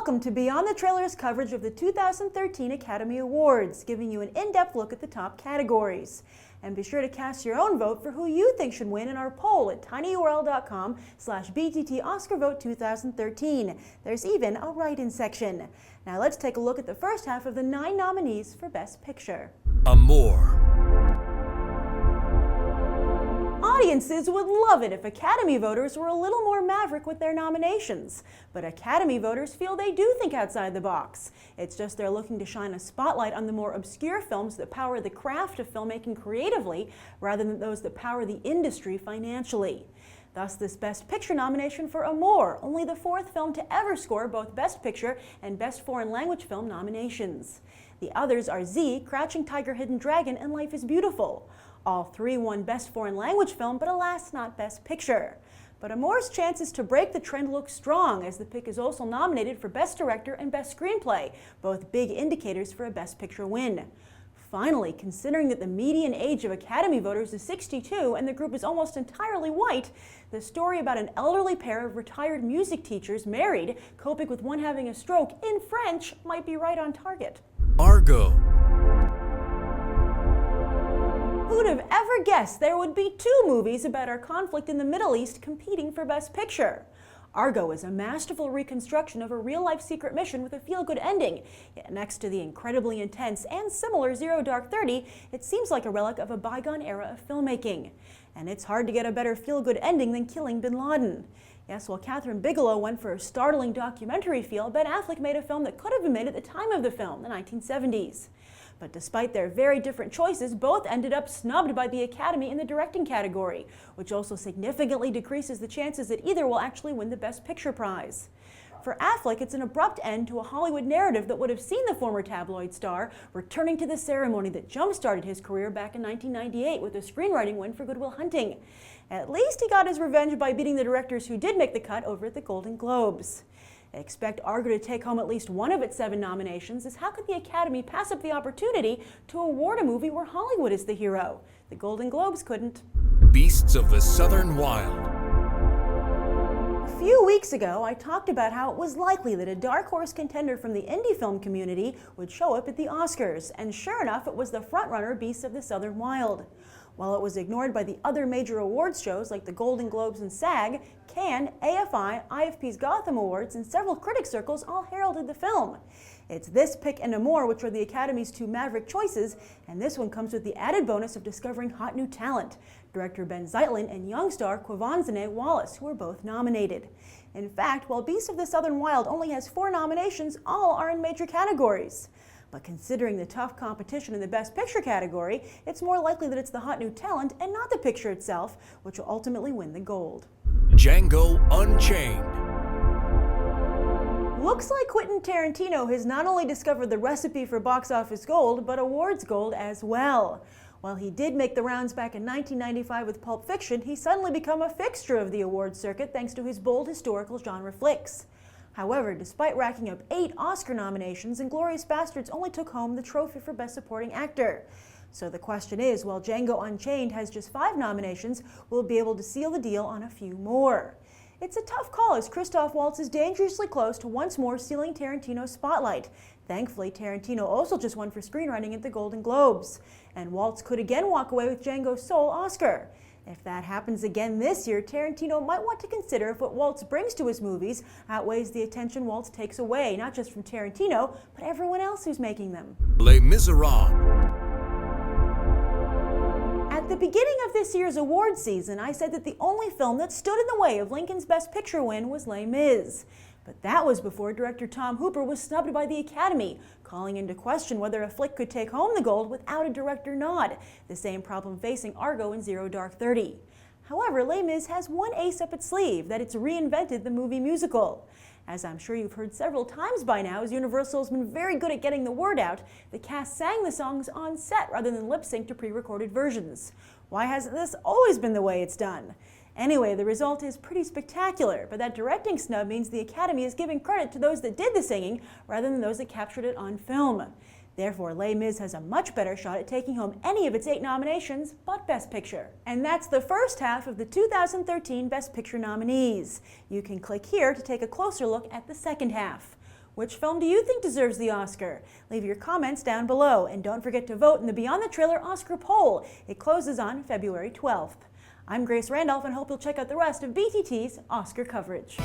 Welcome to Beyond the Trailers coverage of the 2013 Academy Awards, giving you an in-depth look at the top categories. And be sure to cast your own vote for who you think should win in our poll at tinyurl.com/BTT Oscar Vote 2013. There's even a write-in section. Now let's take a look at the first half of the 9 nominees for Best Picture. Amour. Audiences would love it if Academy voters were a little more maverick with their nominations. But Academy voters feel they do think outside the box. It's just they're looking to shine a spotlight on the more obscure films that power the craft of filmmaking creatively, rather than those that power the industry financially. Thus, this Best Picture nomination for Amour, only the 4th film to ever score both Best Picture and Best Foreign Language Film nominations. The others are Z, Crouching Tiger, Hidden Dragon, and Life is Beautiful. All 3 won Best Foreign Language Film, but alas, not Best Picture. But Amour's chances to break the trend look strong, as the pick is also nominated for Best Director and Best Screenplay, both big indicators for a Best Picture win. Finally, considering that the median age of Academy voters is 62 and the group is almost entirely white, the story about an elderly pair of retired music teachers married, coping with one having a stroke in French, might be right on target. Argo. Who'd have ever guessed there would be 2 movies about our conflict in the Middle East competing for Best Picture? Argo is a masterful reconstruction of a real-life secret mission with a feel-good ending. Yet next to the incredibly intense and similar Zero Dark 30, it seems like a relic of a bygone era of filmmaking. And it's hard to get a better feel-good ending than killing bin Laden. Yes, while Catherine Bigelow went for a startling documentary feel, Ben Affleck made a film that could have been made at the time of the film, the 1970s. But despite their very different choices, both ended up snubbed by the Academy in the directing category, which also significantly decreases the chances that either will actually win the Best Picture prize. For Affleck, it's an abrupt end to a Hollywood narrative that would have seen the former tabloid star returning to the ceremony that jump-started his career back in 1998 with a screenwriting win for Good Will Hunting. At least he got his revenge by beating the directors who did make the cut over at the Golden Globes. Expect Argo to take home at least one of its 7 nominations, as how could the Academy pass up the opportunity to award a movie where Hollywood is the hero? The Golden Globes couldn't. Beasts of the Southern Wild. A few weeks ago, I talked about how it was likely that a dark horse contender from the indie film community would show up at the Oscars, and sure enough, it was the frontrunner Beasts of the Southern Wild. While it was ignored by the other major awards shows like the Golden Globes and SAG, Cannes, AFI, IFP's Gotham Awards, and several critic circles all heralded the film. It's this pick and Amour which are the Academy's 2 maverick choices, and this one comes with the added bonus of discovering hot new talent, director Ben Zeitlin and young star Quvenzhané Wallis, who were both nominated. In fact, while Beasts of the Southern Wild only has 4 nominations, all are in major categories. But considering the tough competition in the Best Picture category, it's more likely that it's the hot new talent and not the picture itself, which will ultimately win the gold. Django Unchained. Looks like Quentin Tarantino has not only discovered the recipe for box office gold, but awards gold as well. While he did make the rounds back in 1995 with Pulp Fiction, he's suddenly become a fixture of the awards circuit thanks to his bold historical genre flicks. However, despite racking up 8 Oscar nominations, Inglourious Basterds only took home the trophy for Best Supporting Actor. So the question is, while Django Unchained has just 5 nominations, will it be able to seal the deal on a few more? It's a tough call, as Christoph Waltz is dangerously close to once more stealing Tarantino's spotlight. Thankfully, Tarantino also just won for screenwriting at the Golden Globes, and Waltz could again walk away with Django's sole Oscar. If that happens again this year, Tarantino might want to consider if what Waltz brings to his movies outweighs the attention Waltz takes away, not just from Tarantino, but everyone else who's making them. Les Misérables. At the beginning of this year's awards season, I said that the only film that stood in the way of Lincoln's Best Picture win was Les Mis. But that was before director Tom Hooper was snubbed by the Academy, calling into question whether a flick could take home the gold without a director nod, the same problem facing Argo and Zero Dark 30. However, Les Mis has one ace up its sleeve, that it's reinvented the movie musical. As I'm sure you've heard several times by now, as Universal has been very good at getting the word out, the cast sang the songs on set rather than lip-sync to pre-recorded versions. Why hasn't this always been the way it's done? Anyway, the result is pretty spectacular, but that directing snub means the Academy is giving credit to those that did the singing rather than those that captured it on film. Therefore, Les Mis has a much better shot at taking home any of its 8 nominations but Best Picture. And that's the first half of the 2013 Best Picture nominees. You can click here to take a closer look at the second half. Which film do you think deserves the Oscar? Leave your comments down below, and don't forget to vote in the Beyond the Trailer Oscar poll. It closes on February 12th. I'm Grace Randolph and hope you'll check out the rest of BTT's Oscar coverage.